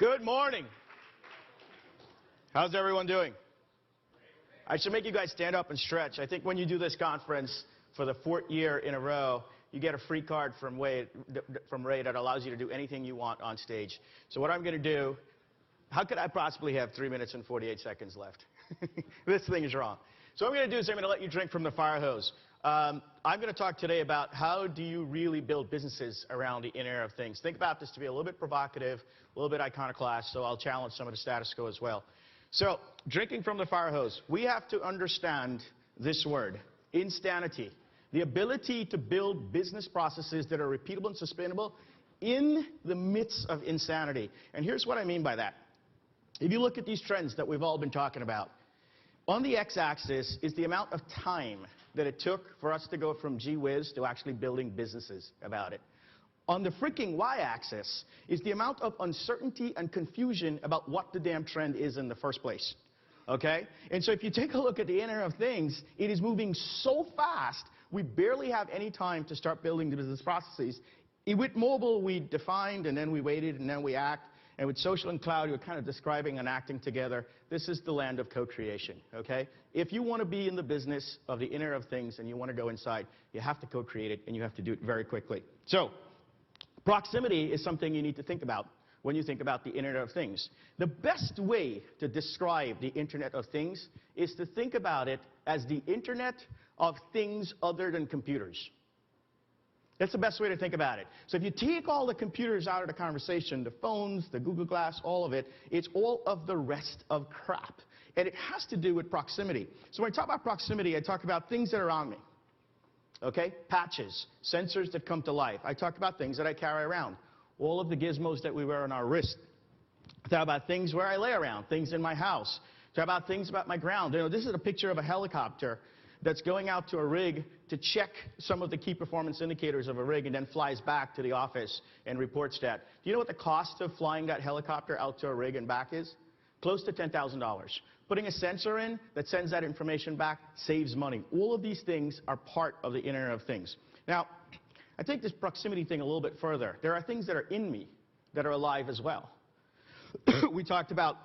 Good morning. How's everyone doing? I should make you guys stand up and stretch. I think when you do this conference for the 4th year in a row, you get a free card from Ray that allows you to do anything you want on stage. So what I'm going to do, how could I possibly have 3 minutes and 48 seconds left? This thing is wrong. So what I'm going to do is I'm going to let you drink from the fire hose. I'm going to talk today about how do you really build businesses around the Internet of Things. Think about this to be a little bit provocative, a little bit iconoclast, so I'll challenge some of the status quo as well. So, drinking from the fire hose, we have to understand this word, insanity. The ability to build business processes that are repeatable and sustainable in the midst of insanity. And here's what I mean by that. If you look at these trends that we've all been talking about, on the x-axis is the amount of time that it took for us to go from gee whiz to actually building businesses about it. On the freaking y-axis is the amount of uncertainty and confusion about what the damn trend is in the first place. Okay? And so if you take a look at the Internet of Things, it is moving so fast, we barely have any time to start building the business processes. With mobile, we defined, and then we waited, and then we act. And with social and cloud, you're kind of describing and acting together. This is the land of co-creation, okay? If you want to be in the business of the Internet of Things and you want to go inside, you have to co-create it, and you have to do it very quickly. So, proximity is something you need to think about when you think about the Internet of Things. The best way to describe the Internet of Things is to think about it as the Internet of things other than computers. That's the best way to think about it. So if you take all the computers out of the conversation, the phones, the Google Glass, all of it, it's all of the rest of crap. And it has to do with proximity. So when I talk about proximity, I talk about things that are around me. Okay? Patches, sensors that come to life. I talk about things that I carry around. All of the gizmos that we wear on our wrist. I talk about things where I lay around, things in my house. I talk about things about my ground. You know, this is a picture of a helicopter that's going out to a rig to check some of the key performance indicators of a rig and then flies back to the office and reports that. Do you know what the cost of flying that helicopter out to a rig and back is? Close to $10,000. Putting a sensor in that sends that information back saves money. All of these things are part of the Internet of Things. Now, I take this proximity thing a little bit further. There are things that are in me that are alive as well. We talked about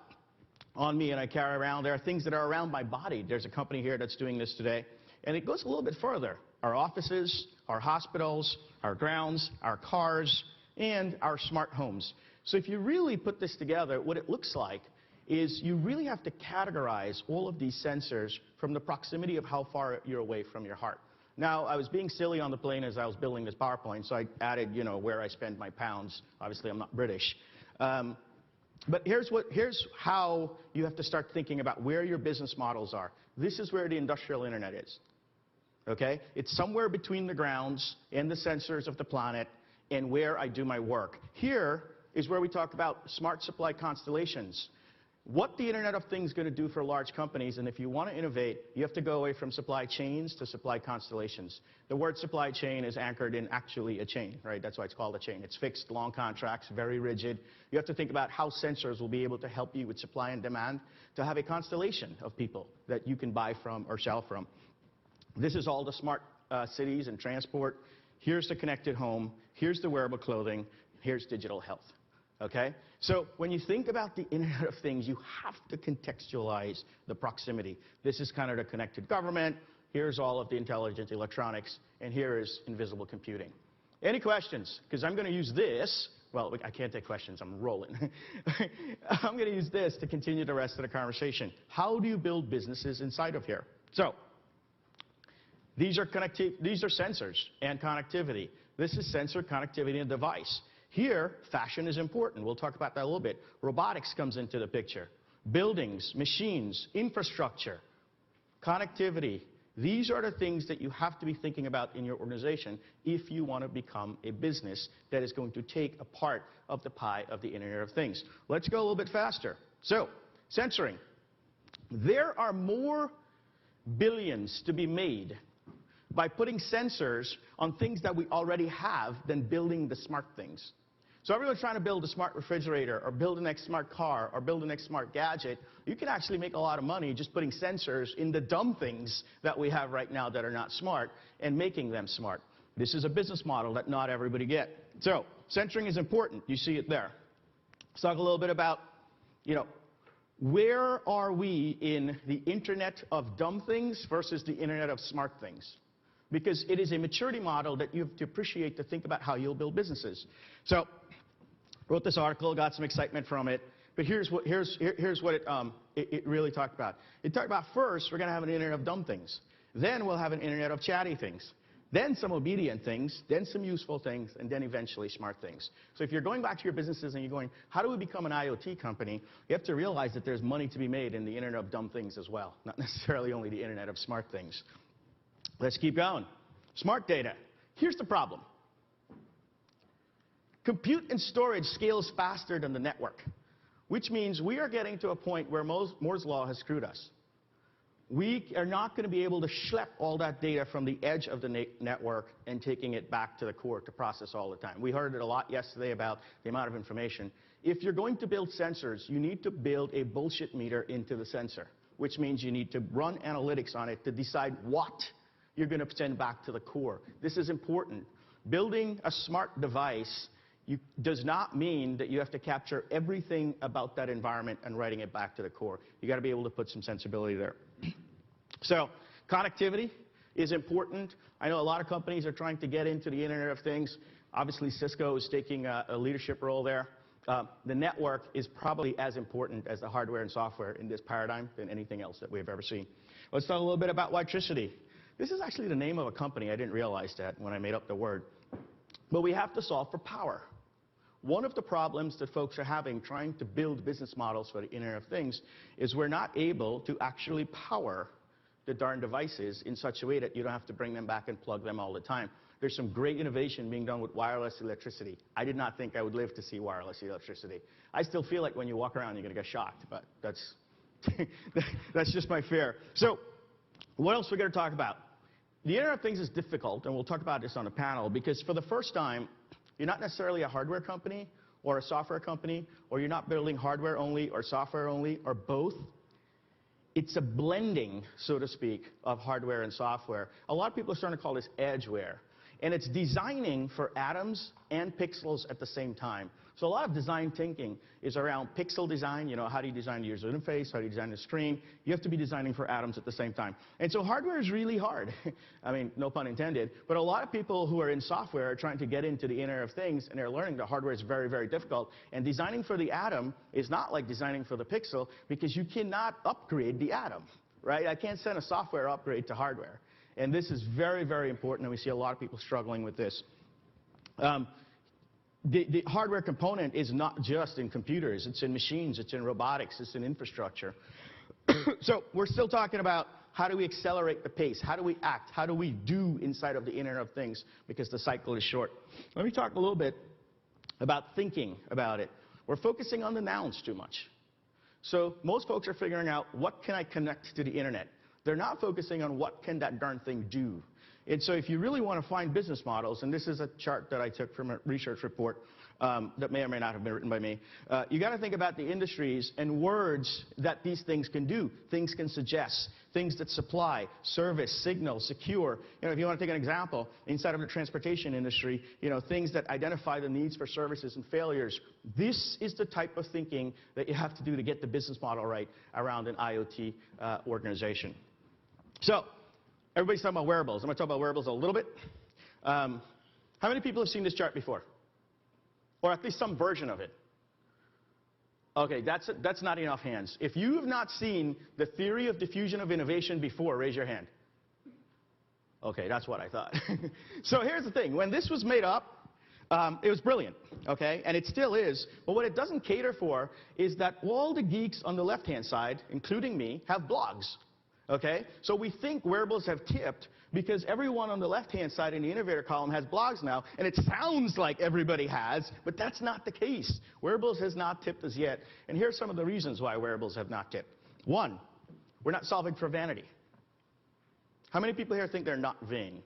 on me and I carry around. There are things that are around my body. There's a company here that's doing this today. And it goes a little bit further. Our offices, our hospitals, our grounds, our cars, and our smart homes. So if you really put this together, what it looks like is you really have to categorize all of these sensors from the proximity of how far you're away from your heart. Now, I was being silly on the plane as I was building this PowerPoint, so I added, you know, where I spend my pounds. Obviously, I'm not British. But here's how you have to start thinking about where your business models are. This is where the industrial internet is. Okay? It's somewhere between the grounds and the sensors of the planet and where I do my work. Here is where we talk about smart supply constellations. What the Internet of Things is going to do for large companies, and if you want to innovate, you have to go away from supply chains to supply constellations. The word supply chain is anchored in actually a chain, right? That's why it's called a chain. It's fixed, long contracts, very rigid. You have to think about how sensors will be able to help you with supply and demand to have a constellation of people that you can buy from or sell from. This is all the smart cities and transport. Here's the connected home. Here's the wearable clothing. Here's digital health. Okay? So when you think about the Internet of Things, you have to contextualize the proximity. This is kind of the connected government. Here's all of the intelligent electronics. And here is invisible computing. Any questions? Because I'm going to use this. Well, I can't take questions. I'm rolling. I'm going to use this to continue the rest of the conversation. How do you build businesses inside of here? So these are sensors and connectivity. This is sensor connectivity and device. Here, fashion is important. We'll talk about that a little bit. Robotics comes into the picture. Buildings, machines, infrastructure, connectivity. These are the things that you have to be thinking about in your organization if you want to become a business that is going to take a part of the pie of the Internet of Things. Let's go a little bit faster. So, sensoring. There are more billions to be made by putting sensors on things that we already have than building the smart things. So everyone's trying to build a smart refrigerator or build the next smart car or build the next smart gadget. You can actually make a lot of money just putting sensors in the dumb things that we have right now that are not smart and making them smart. This is a business model that not everybody get. So, centering is important. You see it there. Let's talk a little bit about, where are we in the Internet of dumb things versus the Internet of smart things? Because it is a maturity model that you have to appreciate to think about how you'll build businesses. So, wrote this article, got some excitement from it, but here's what it really talked about. It talked about first, we're going to have an Internet of dumb things. Then we'll have an Internet of chatty things. Then some obedient things, then some useful things, and then eventually smart things. So if you're going back to your businesses and you're going, how do we become an IoT company? You have to realize that there's money to be made in the Internet of dumb things as well, not necessarily only the Internet of smart things. Let's keep going. Smart data. Here's the problem. Compute and storage scales faster than the network, which means we are getting to a point where Moore's Law has screwed us. We are not going to be able to schlep all that data from the edge of the network and taking it back to the core to process all the time. We heard it a lot yesterday about the amount of information. If you're going to build sensors, you need to build a bullshit meter into the sensor, which means you need to run analytics on it to decide what you're going to send back to the core. This is important. Building a smart device does not mean that you have to capture everything about that environment and writing it back to the core. You got to be able to put some sensibility there. So, connectivity is important. I know a lot of companies are trying to get into the Internet of Things. Obviously, Cisco is taking a leadership role there. The network is probably as important as the hardware and software in this paradigm than anything else that we've ever seen. Let's talk a little bit about electricity. This is actually the name of a company. I didn't realize that when I made up the word. But we have to solve for power. One of the problems that folks are having trying to build business models for the Internet of Things is we're not able to actually power the darn devices in such a way that you don't have to bring them back and plug them all the time. There's some great innovation being done with wireless electricity. I did not think I would live to see wireless electricity. I still feel like when you walk around, you're going to get shocked, but that's, that's just my fear. So, what else are we going to talk about? The Internet of Things is difficult, and we'll talk about this on the panel, because for the first time, you're not necessarily a hardware company or a software company, or you're not building hardware only or software only or both. It's a blending, so to speak, of hardware and software. A lot of people are starting to call this edgeware. And it's designing for atoms and pixels at the same time. So a lot of design thinking is around pixel design. How do you design the user interface? How do you design the screen? You have to be designing for atoms at the same time. And so hardware is really hard. I mean, no pun intended. But a lot of people who are in software are trying to get into the Internet of Things, and they're learning that hardware is very, very difficult. And designing for the atom is not like designing for the pixel, because you cannot upgrade the atom, right? I can't send a software upgrade to hardware. And this is very, very important, and we see a lot of people struggling with this. The hardware component is not just in computers. It's in machines. It's in robotics. It's in infrastructure. So we're still talking about how do we accelerate the pace? How do we act? How do we do inside of the Internet of Things? Because the cycle is short. Let me talk a little bit about thinking about it. We're focusing on the nouns too much. So most folks are figuring out, what can I connect to the Internet? They're not focusing on what can that darn thing do. And so if you really want to find business models, and this is a chart that I took from a research report that may or may not have been written by me, you got to think about the industries and words that these things can do. Things can suggest, things that supply, service, signal, secure. If you want to take an example, inside of the transportation industry, things that identify the needs for services and failures. This is the type of thinking that you have to do to get the business model right around an IoT organization. So, everybody's talking about wearables. I'm going to talk about wearables a little bit. How many people have seen this chart before? Or at least some version of it? Okay, that's not enough hands. If you have not seen the theory of diffusion of innovation before, raise your hand. Okay, that's what I thought. So here's the thing. When this was made up, it was brilliant, okay? And it still is. But what it doesn't cater for is that all the geeks on the left-hand side, including me, have blogs. Okay? So we think wearables have tipped because everyone on the left-hand side in the innovator column has blogs now, and it sounds like everybody has, but that's not the case. Wearables has not tipped as yet, and here are some of the reasons why wearables have not tipped. One, we're not solving for vanity. How many people here think they're not vain?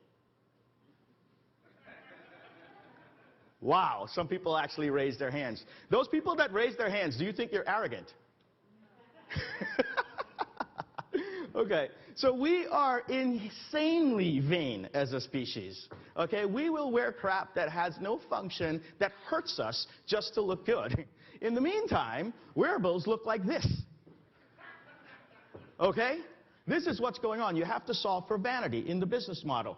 Wow, some people actually raised their hands. Those people that raised their hands, do you think you're arrogant? Okay, So we are insanely vain as a species. Okay? We will wear crap that has no function, that hurts us just to look good. In the meantime, wearables look like this. Okay? This is what's going on. You have to solve for vanity in the business model.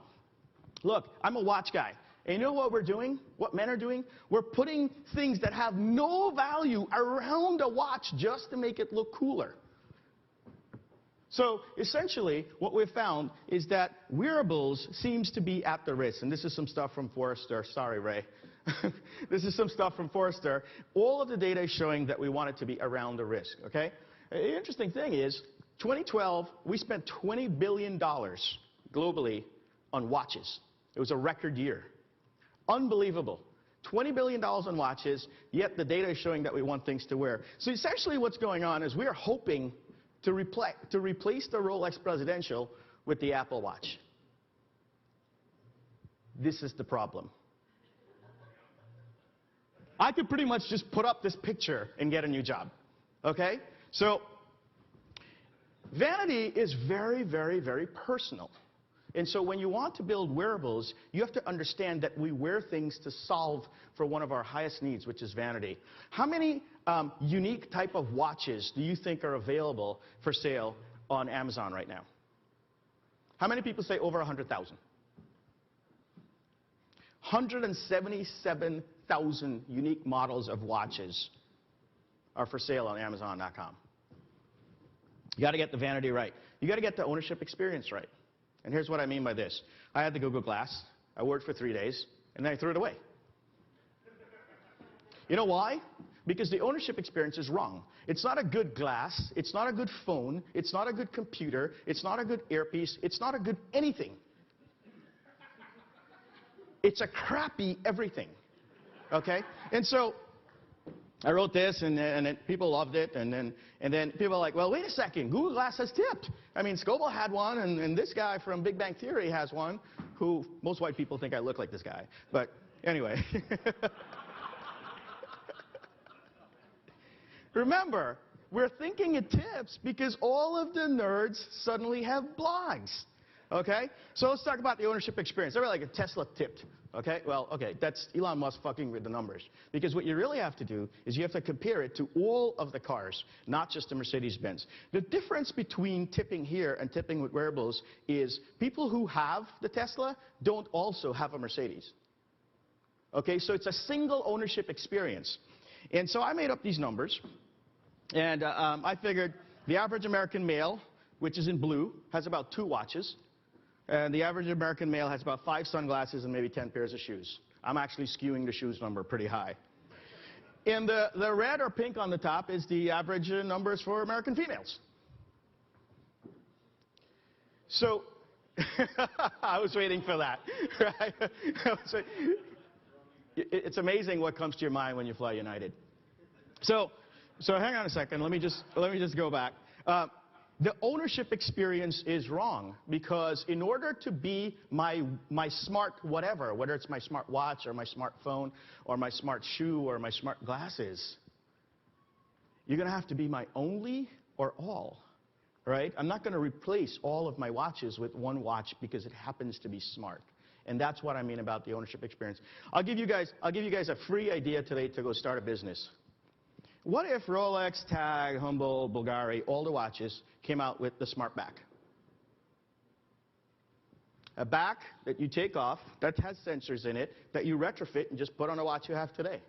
Look, I'm a watch guy. And you know what we're doing? What men are doing? We're putting things that have no value around a watch just to make it look cooler. So essentially, what we've found is that wearables seems to be at the risk. And this is some stuff from Forrester. Sorry, Ray. This is some stuff from Forrester. All of the data is showing that we want it to be around the risk. Okay? The interesting thing is, 2012, we spent $20 billion globally on watches. It was a record year. Unbelievable. $20 billion on watches, yet the data is showing that we want things to wear. So essentially what's going on is we are hoping to replace the Rolex Presidential with the Apple Watch. This is the problem. I could pretty much just put up this picture and get a new job. Okay? So vanity is very, very, very personal. And so when you want to build wearables, you have to understand that we wear things to solve for one of our highest needs, which is vanity. How many unique type of watches do you think are available for sale on Amazon right now? How many people say over 100,000? 177,000 unique models of watches are for sale on Amazon.com. You got to get the vanity right. You got to get the ownership experience right. And here's what I mean by this. I had the Google Glass. I wore it for 3 days, and then I threw it away. You know why? Because the ownership experience is wrong. It's not a good glass. It's not a good phone. It's not a good computer. It's not a good earpiece. It's not a good anything. It's a crappy everything. Okay? And so I wrote this, and people loved it, and then people are like, well, wait a second, Google Glass has tipped. I mean, Scoble had one, and this guy from Big Bang Theory has one, who most white people think I look like this guy. But anyway. Remember, we're thinking it tips because all of the nerds suddenly have blogs. Okay? So let's talk about the ownership experience. They're like a Tesla tipped. Okay? Well, okay, that's Elon Musk fucking with the numbers. Because what you really have to do is you have to compare it to all of the cars, not just the Mercedes-Benz. The difference between tipping here and tipping with wearables is people who have the Tesla don't also have a Mercedes. Okay? So it's a single ownership experience. And so I made up these numbers. And I figured the average American male, which is in blue, has about 2 watches. And the average American male has about 5 sunglasses and maybe 10 pairs of shoes. I'm actually skewing the shoes number pretty high. And the red or pink on the top is the average numbers for American females. So, I was waiting for that. Right? It's amazing what comes to your mind when you fly United. So hang on a second. Let me just go back. The ownership experience is wrong because in order to be my smart whatever, whether it's my smart watch or my smartphone or my smart shoe or my smart glasses, you're going to have to be my only or all, right? I'm not going to replace all of my watches with one watch because it happens to be smart. And that's what I mean about the ownership experience. I'll give you guys a free idea today to go start a business. What if Rolex, Tag, Humboldt, Bulgari, all the watches came out with the smart back? A back that you take off, that has sensors in it, that you retrofit and just put on a watch you have today.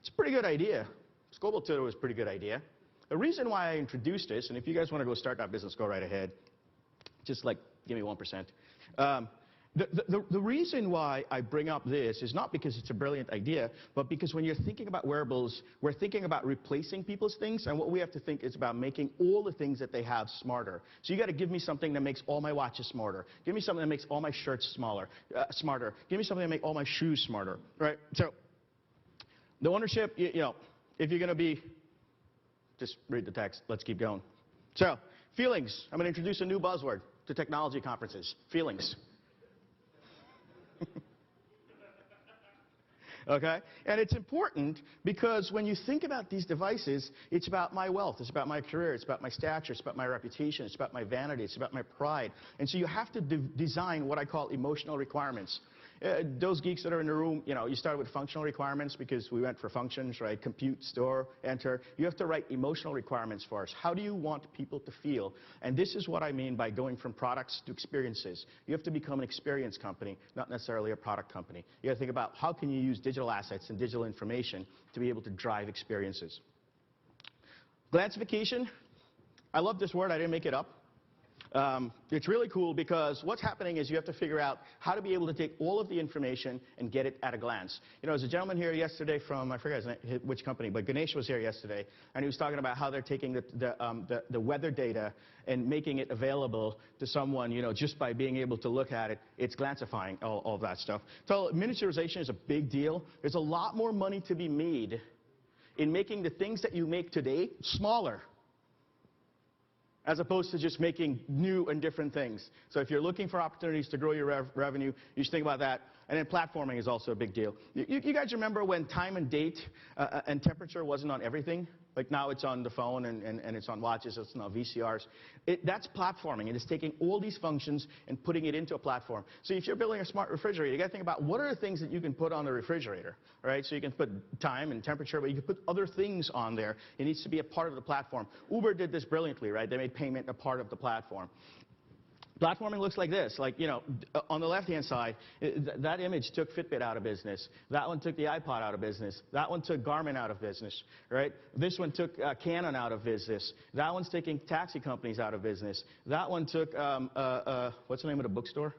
It's a pretty good idea. Scoble thought it was a pretty good idea. The reason why I introduced this, and if you guys want to go start that business, go right ahead. Just like, give me 1%. The reason why I bring up this is not because it's a brilliant idea, but because when you're thinking about wearables, we're thinking about replacing people's things, and what we have to think is about making all the things that they have smarter. So you got to give me something that makes all my watches smarter. Give me something that makes all my shirts smarter. Give me something that makes all my shoes smarter. Right? So the ownership, you know, if you're going to be, just read the text. Let's keep going. So feelings. I'm going to introduce a new buzzword to technology conferences. Feelings. Okay? And it's important because when you think about these devices, it's about my wealth, it's about my career, it's about my stature, it's about my reputation, it's about my vanity, it's about my pride. And so you have to design what I call emotional requirements. Those geeks that are in the room, you know, you start with functional requirements because we went for functions, right? Compute, store, enter. You have to write emotional requirements for us. How do you want people to feel? And this is what I mean by going from products to experiences. You have to become an experience company, not necessarily a product company. You have to think about how can you use digital assets and digital information to be able to drive experiences. Glancification. I love this word. I didn't make it up. It's really cool because what's happening is you have to figure out how to be able to take all of the information and get it at a glance. You know, there's a gentleman here yesterday from, I forget which company, but Ganesh was here yesterday, and he was talking about how they're taking the weather data and making it available to someone, you know, just by being able to look at it. It's glancifying, all of that stuff. So miniaturization is a big deal. There's a lot more money to be made in making the things that you make today smaller, as opposed to just making new and different things. So if you're looking for opportunities to grow your revenue, you should think about that. And then platforming is also a big deal. You guys remember when time and date and temperature wasn't on everything? Like now it's on the phone and it's on watches, it's on VCRs. That's platforming. It is taking all these functions and putting it into a platform. So if you're building a smart refrigerator, you got to think about what are the things that you can put on the refrigerator, right? So you can put time and temperature, but you can put other things on there. It needs to be a part of the platform. Uber did this brilliantly, right? They made payment a part of the platform. Platforming looks like this, like, you know, on the left-hand side, that image took Fitbit out of business. That one took the iPod out of business. That one took Garmin out of business, right? This one took Canon out of business. That one's taking taxi companies out of business. That one took, what's the name of the bookstore?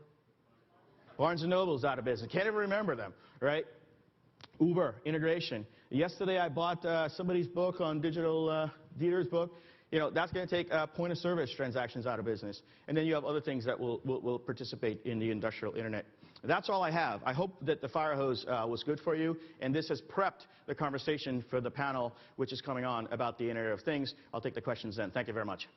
Barnes & Noble's out of business. Can't even remember them, right? Uber, integration. Yesterday I bought somebody's book on digital, Dieter's book. You know, that's going to take point-of-service transactions out of business. And then you have other things that will participate in the industrial internet. That's all I have. I hope that the fire hose was good for you, and this has prepped the conversation for the panel, which is coming on about the Internet of Things. I'll take the questions then. Thank you very much.